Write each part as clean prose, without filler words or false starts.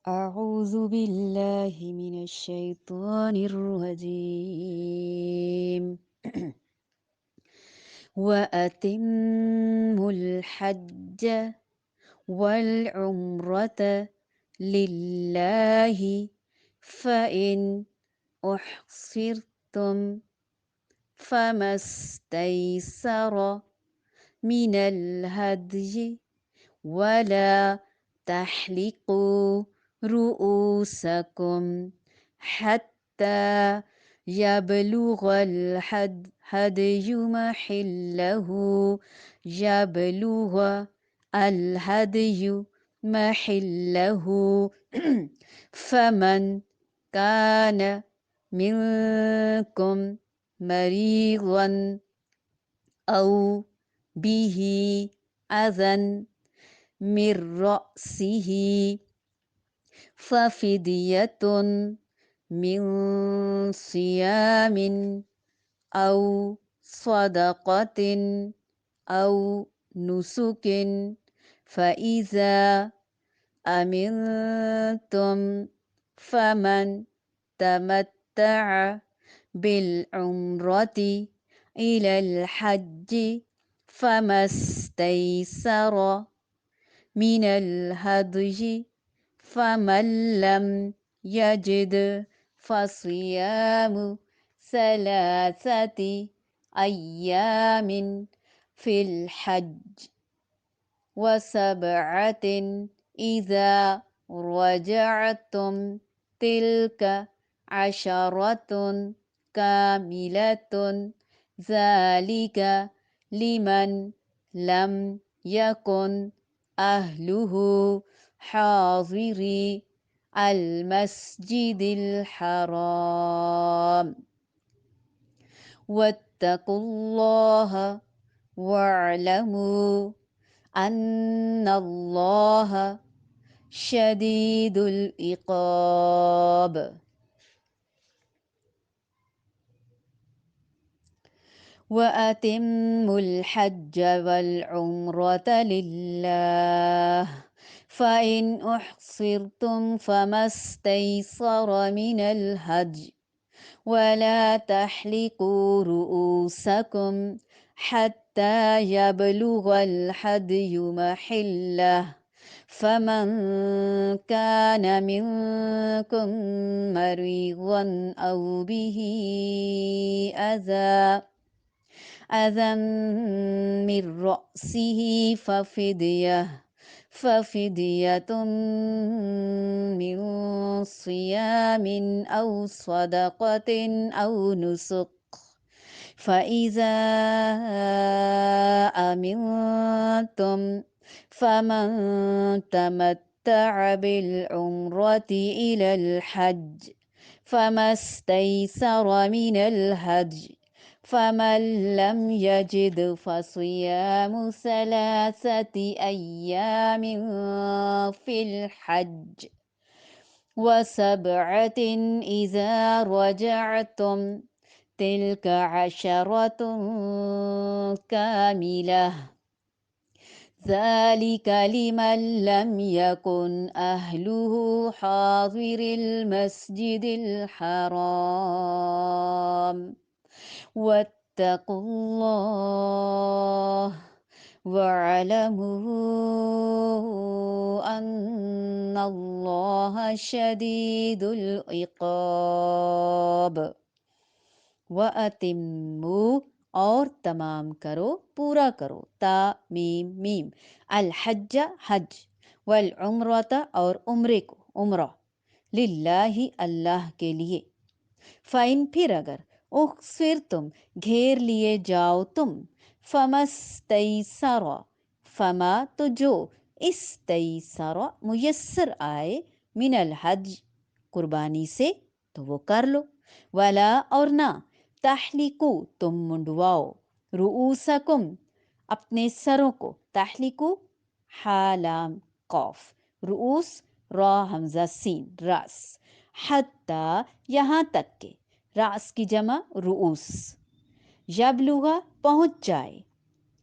أعوذ بالله من الشيطان الرجيم وأتموا الحج والعمرة لله فإن أحصرتم فما استيسر من الهدي ولا تحلقوا رؤوسكم حتى يبلغ الهدي محله يبلغ الهدي محله فمن كان منكم مريضا أو به أذى من رأسه ففدية من صيام أو صدقة أو نسك فإذا أمنتم فمن تمتع بالعمرة إلى الحج فما استيسر من الهدي فمن لم يجد فصيام ثلاثة أيام في الحج وسبعة إذا رجعتم تلك عشرة كاملة ذلك لمن لم يكن أهله حاضر المسجد الحرام واتقوا الله واعلموا أن الله شديد العقاب وأتموا الحج والعمرة لله فإن أحصرتم فما استيسر من الهدي ولا تحلقوا رؤوسكم حتى يبلغ الهدي محله فمن كان منكم مريضا أو به أذى من رأسه ففدية من صيام أو صدقة أو نسك فإذا أمنتم فمن تمتع بالعمرة إلى الحج فما استيسر من الهدي فمن لم يجد فصيام ثلاثة أيام في الحج وسبعة إذا رجعتم تلك عشرة كاملة ذلك لمن لم يكن أهله حاضر المسجد الحرام واتقوا الله واعلموا أن الله شديد العقاب وَأَتِمُّوا اور تمام کرو پورا کرو میم الحج حج والعمرۃ اور عمرے کو عمرہ للہ اللہ کے لیے فَإِن پھر اگر اُخْصِرْتُم گھیر لیے جاؤ تم فَمَسْتَيْسَرَ فما تو جو استیسر میسر آئے من الحج قربانی سے تو وہ کر لو ولا اور نہ تحلقو تم منڈواؤ رؤوسکم اپنے سروں کو تحلقو حالام قوف رؤوس را حمزہ سین راس حتی یہاں تک کہ راس کی جمع رؤوس یبلغا پہنچ جائے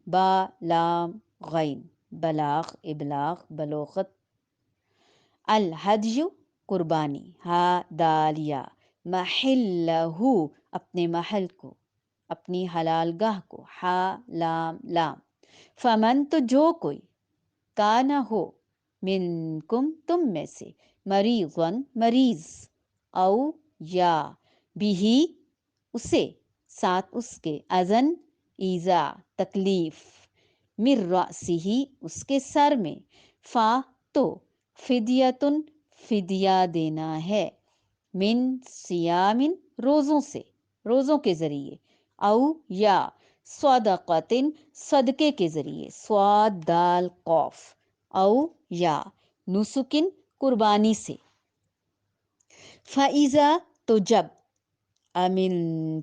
با لام غین بلاغ ابلاغ بلوغت الحج قربانی، ہا دالیا، محلہو اپنے محل کو، اپنی حلال گاہ کو، ہا لام لام، فمن تو جو کوئی، کانا ہو، منکم تم میں سے، مریضن مریض، او یا بھی اسے، ساتھ اس کے، اذن ایزا تکلیف، مر رأسہ اس کے سر میں، فا تو فدیتن فدیہ دینا ہے، من سیامن روزوں سے، روزوں کے ذریعے، او یا صدقتن صدقے کے ذریعے، صاد دال قوف، او یا نسکن قربانی سے، فَإِذَا تو جب، امن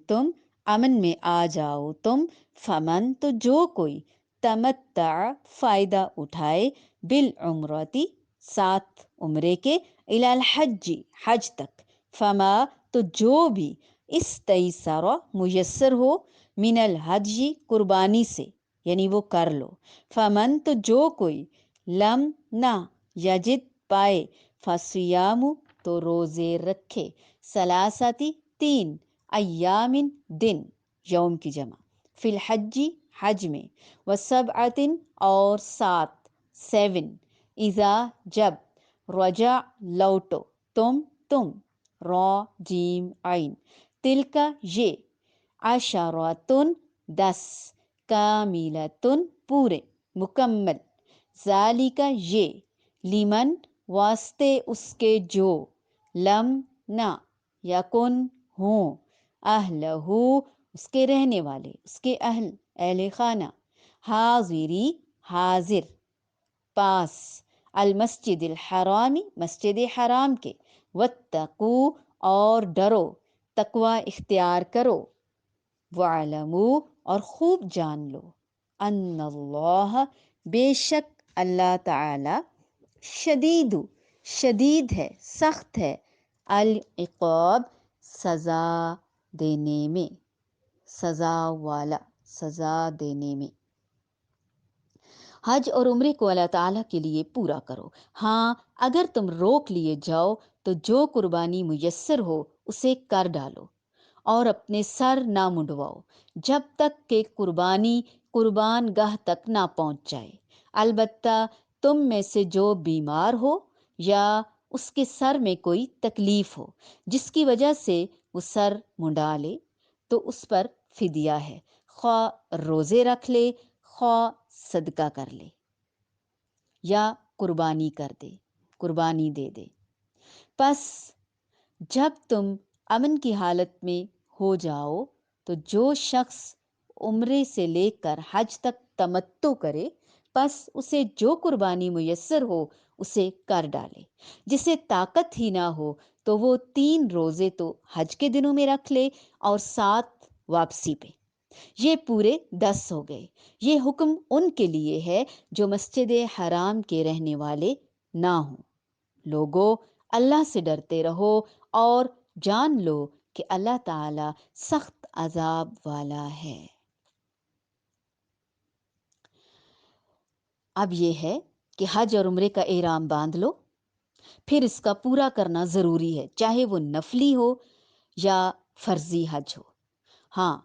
تم امن میں آ جاؤ تم، فمن تو جو کوئی، تمتع فائدہ اٹھائے، بالعمرتی ساتھ عمرے کے، الی الحج حج تک، فما تو جو بھی، استیسر میسر ہو، من الحج قربانی سے، یعنی وہ کر لو، فمن تو جو کوئی، لم نہ یجد پائے، فصیام تو روزے رکھے، ثلاثتی تین، ایامن دن، یوم کی جمع، فی الحج حج میں، وسبعتن اور سات، سیون، اذا جب، رجع لوٹو، تم، را جیم عین، تلکا یہ، عشراتن 10، کاملتن پورے مکمل، ذالکا یہ، لیمن واسطے اس کے جو، لم نہ یکن ہوں، اہلہو اس کے رہنے والے، اس کے اہل خانہ، حاضری حاضر، پاس، المسجد الحرامی مسجد حرام کے، واتقو اور ڈرو، تقوی اختیار کرو، وَاعْلَمُوا اور خوب جان لو، ان اللہ بے شک اللہ تعالی، شدید ہے، سخت ہے، العقاب سزا دینے میں، سزا والا، سزا دینے میں۔ حج اور عمرے کو اللہ تعالیٰ کے لیے پورا کرو، ہاں اگر تم روک لیے جاؤ تو جو قربانی میسر ہو اسے کر ڈالو، اور اپنے سر نہ منڈواؤ جب تک کہ قربانی قربان گاہ تک نہ پہنچ جائے، البتہ تم میں سے جو بیمار ہو یا اس کے سر میں کوئی تکلیف ہو جس کی وجہ سے وہ سر منڈا لے تو اس پر فدیہ ہے، خواہ روزے رکھ لے، خواہ صدقہ کر لے، یا قربانی کر دے، قربانی دے دے۔ پس جب تم امن کی حالت میں ہو جاؤ تو جو شخص عمرے سے لے کر حج تک تمتع کرے، پس اسے جو قربانی میسر ہو اسے کر ڈالے، جسے طاقت ہی نہ ہو تو وہ 3 روزے تو حج کے دنوں میں رکھ لے اور 7 واپسی پہ، یہ پورے 10 ہو گئے۔ یہ حکم ان کے لیے ہے جو مسجد حرام کے رہنے والے نہ ہوں۔ لوگو اللہ سے ڈرتے رہو اور جان لو کہ اللہ تعالی سخت عذاب والا ہے۔ اب یہ ہے کہ حج اور عمرے کا احرام باندھ لو، پھر اس کا پورا کرنا ضروری ہے، چاہے وہ نفلی ہو یا فرضی حج ہو۔ ہاں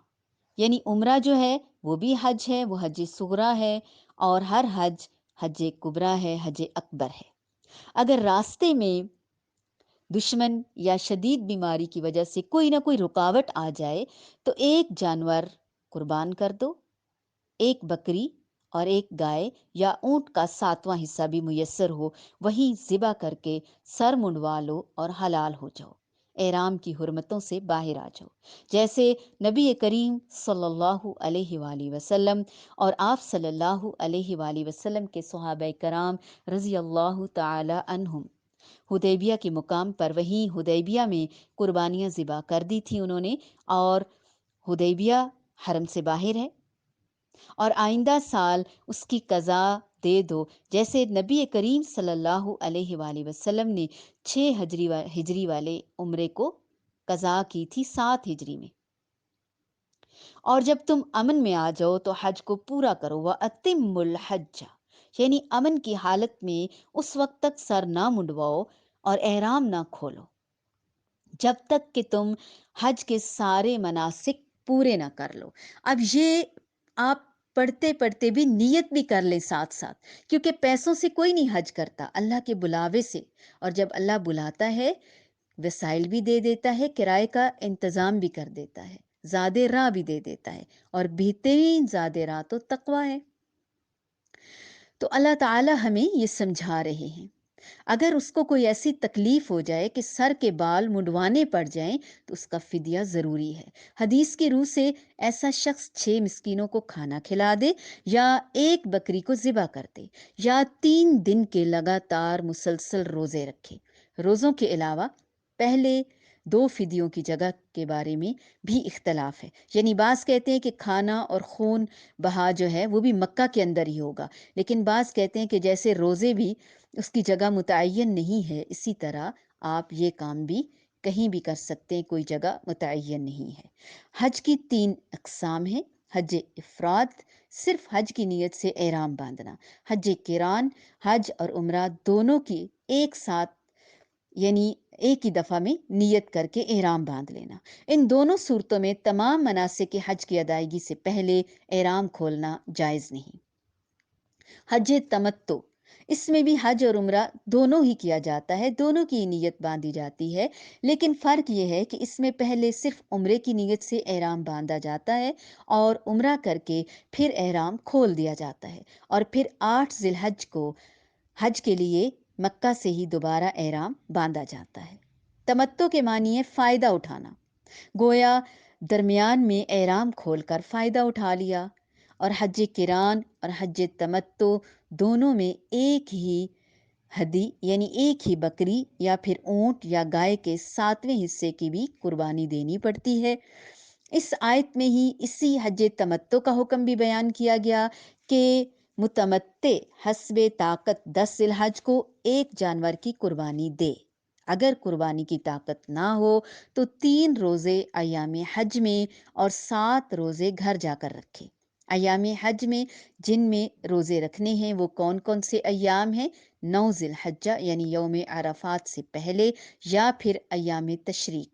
یعنی عمرہ جو ہے وہ بھی حج ہے، وہ حج صغریٰ ہے، اور ہر حج حج کبریٰ ہے، حج اکبر ہے۔ اگر راستے میں دشمن یا شدید بیماری کی وجہ سے کوئی نہ کوئی رکاوٹ آ جائے تو ایک جانور قربان کر دو، ایک بکری اور ایک گائے یا اونٹ کا 7واں حصہ بھی میسر ہو، وہیں ذبح کر کے سر منڈوا لو اور حلال ہو جاؤ، احرام کی حرمتوں سے باہر آ جاؤ، جیسے نبی کریم صلی اللہ علیہ وآلہ وسلم اور آپ صلی اللہ علیہ وآلہ وسلم کے صحابہ کرام رضی اللہ تعالی عنہم حدیبیہ کے مقام پر، وہیں حدیبیہ میں قربانیاں ذبح کر دی تھی انہوں نے، اور حدیبیہ حرم سے باہر ہے، اور آئندہ سال اس کی قضا دے دو، جیسے نبی کریم صلی اللہ علیہ وآلہ وسلم نے 6 ہجری والے عمرے کو قضا کی تھی 7 ہجری میں۔ اور جب تم امن میں آ جاؤ تو حج کو پورا کرو، وَأَتِمُّ الْحَجَّ، یعنی امن کی حالت میں اس وقت تک سر نہ منڈواؤ اور احرام نہ کھولو جب تک کہ تم حج کے سارے مناسک پورے نہ کر لو۔ اب یہ آپ پڑھتے پڑھتے بھی نیت بھی کر لیں ساتھ ساتھ، کیونکہ پیسوں سے کوئی نہیں حج کرتا، اللہ کے بلاوے سے۔ اور جب اللہ بلاتا ہے وسائل بھی دے دیتا ہے، کرائے کا انتظام بھی کر دیتا ہے، زیادہ راہ بھی دے دیتا ہے، اور بہترین زیادہ راہ تو تقوی ہے۔ تو اللہ تعالی ہمیں یہ سمجھا رہے ہیں، اگر اس کو کوئی ایسی تکلیف ہو جائے کہ سر کے بال منڈوانے پڑ جائیں تو اس کا فدیہ ضروری ہے۔ حدیث کی روح سے ایسا شخص 6 مسکینوں کو کھانا کھلا دے، یا 1 بکری کو ذبح کر دے، یا 3 دن کے لگاتار مسلسل روزے رکھے۔ روزوں کے علاوہ پہلے 2 فدیوں کی جگہ کے بارے میں بھی اختلاف ہے، یعنی بعض کہتے ہیں کہ کھانا اور خون بہا جو ہے وہ بھی مکہ کے اندر ہی ہوگا، لیکن بعض کہتے ہیں کہ جیسے روزے بھی اس کی جگہ متعین نہیں ہے، اسی طرح آپ یہ کام بھی کہیں بھی کر سکتے ہیں، کوئی جگہ متعین نہیں ہے۔ حج کی 3 اقسام ہیں: حج افراد، صرف حج کی نیت سے احرام باندھنا; حج قران، حج اور عمرہ دونوں کی ایک ساتھ یعنی ایک ہی دفعہ میں نیت کر کے احرام باندھ لینا۔ ان دونوں صورتوں میں تمام مناسک حج کی ادائیگی سے پہلے احرام کھولنا جائز نہیں۔ حج تمتع، اس میں بھی حج اور عمرہ دونوں ہی کیا جاتا ہے، دونوں کی نیت باندھی جاتی ہے، لیکن فرق یہ ہے کہ اس میں پہلے صرف عمرے کی نیت سے احرام باندھا جاتا ہے اور عمرہ کر کے پھر احرام کھول دیا جاتا ہے، اور پھر 8 ذی الحج کو حج کے لیے مکہ سے ہی دوبارہ احرام باندھا جاتا ہے۔ تمتع کے معنی ہے فائدہ اٹھانا، گویا درمیان میں احرام کھول کر فائدہ اٹھا لیا۔ اور حج قران اور حج تمتع دونوں میں ایک ہی ہدی یعنی ایک ہی بکری یا پھر اونٹ یا گائے کے 7ویں حصے کی بھی قربانی دینی پڑتی ہے۔ اس آیت میں ہی اسی حج تمتع کا حکم بھی بیان کیا گیا کہ متمتع حسب طاقت 10 ذی الحج کو 1 جانور کی قربانی دے۔ اگر قربانی کی طاقت نہ ہو تو 3 روزے ایام حج میں اور 7 روزے گھر جا کر رکھے۔ ایام حج میں جن میں روزے رکھنے ہیں وہ کون کون سے ایام ہیں؟ 9 ذی الحجہ یعنی یوم عرفات سے پہلے، یا پھر ایام تشریق۔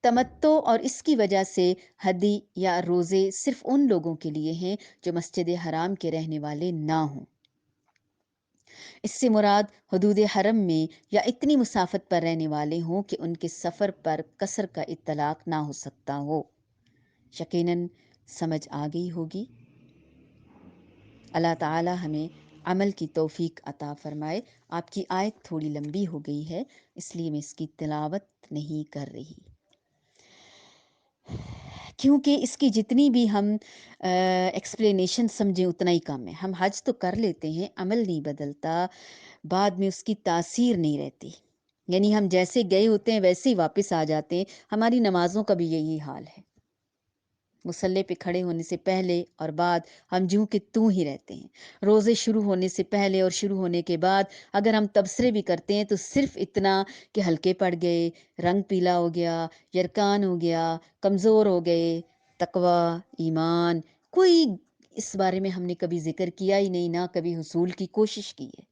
تمتع اور اس کی وجہ سے ہدی یا روزے صرف ان لوگوں کے لیے ہیں جو مسجد حرام کے رہنے والے نہ ہوں۔ اس سے مراد حدود حرم میں یا اتنی مسافت پر رہنے والے ہوں کہ ان کے سفر پر قصر کا اطلاق نہ ہو سکتا ہو۔ یقیناً سمجھ آ گئی ہوگی۔ اللہ تعالی ہمیں عمل کی توفیق عطا فرمائے۔ آپ کی آیت تھوڑی لمبی ہو گئی ہے، اس لیے میں اس کی تلاوت نہیں کر رہی، کیونکہ اس کی جتنی بھی ہم ایکسپلینیشن سمجھیں اتنا ہی کم ہے۔ ہم حج تو کر لیتے ہیں، عمل نہیں بدلتا، بعد میں اس کی تاثیر نہیں رہتی، یعنی ہم جیسے گئے ہوتے ہیں ویسے ہی واپس آ جاتے ہیں۔ ہماری نمازوں کا بھی یہی حال ہے، مصلی پہ کھڑے ہونے سے پہلے اور بعد ہم جوں کہ توں ہی رہتے ہیں۔ روزے شروع ہونے سے پہلے اور شروع ہونے کے بعد اگر ہم تبصرے بھی کرتے ہیں تو صرف اتنا کہ ہلکے پڑ گئے، رنگ پیلا ہو گیا، یرکان ہو گیا، کمزور ہو گئے، تقوی، ایمان، کوئی اس بارے میں ہم نے کبھی ذکر کیا ہی نہیں، نہ کبھی حصول کی کوشش کی ہے۔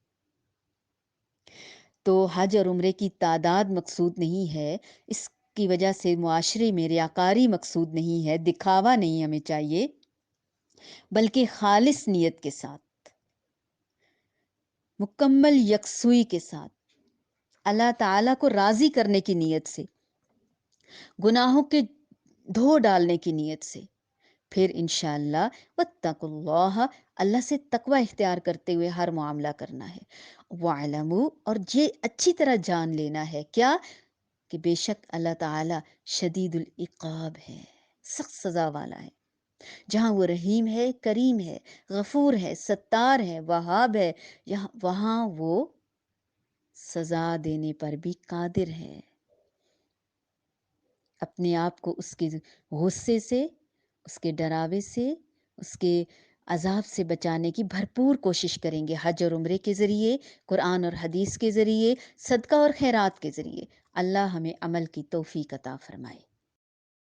تو حج اور عمرے کی تعداد مقصود نہیں ہے، اس کی وجہ سے معاشرے میں ریاکاری مقصود نہیں ہے، دکھاوا نہیں ہمیں چاہیے، بلکہ خالص نیت کے ساتھ، مکمل یکسوئی کے ساتھ، اللہ تعالیٰ کو راضی کرنے کی نیت سے، گناہوں کے دھو ڈالنے کی نیت سے، پھر انشاءاللہ واتقوا اللہ، اللہ سے تقوی اختیار کرتے ہوئے ہر معاملہ کرنا ہے۔ وَاعْلَمُوا، اور یہ اچھی طرح جان لینا ہے کیا کہ بے شک اللہ تعالی شدید العقاب ہے، سخت سزا والا ہے۔ جہاں وہ رحیم ہے، کریم ہے، غفور ہے، ستار ہے، وہاب ہے، وہاں وہ سزا دینے پر بھی قادر ہے۔ اپنے آپ کو اس کے غصے سے، اس کے ڈراوے سے، اس کے عذاب سے بچانے کی بھرپور کوشش کریں گے، حج اور عمرے کے ذریعے، قرآن اور حدیث کے ذریعے، صدقہ اور خیرات کے ذریعے۔ اللہ ہمیں عمل کی توفیق عطا فرمائے۔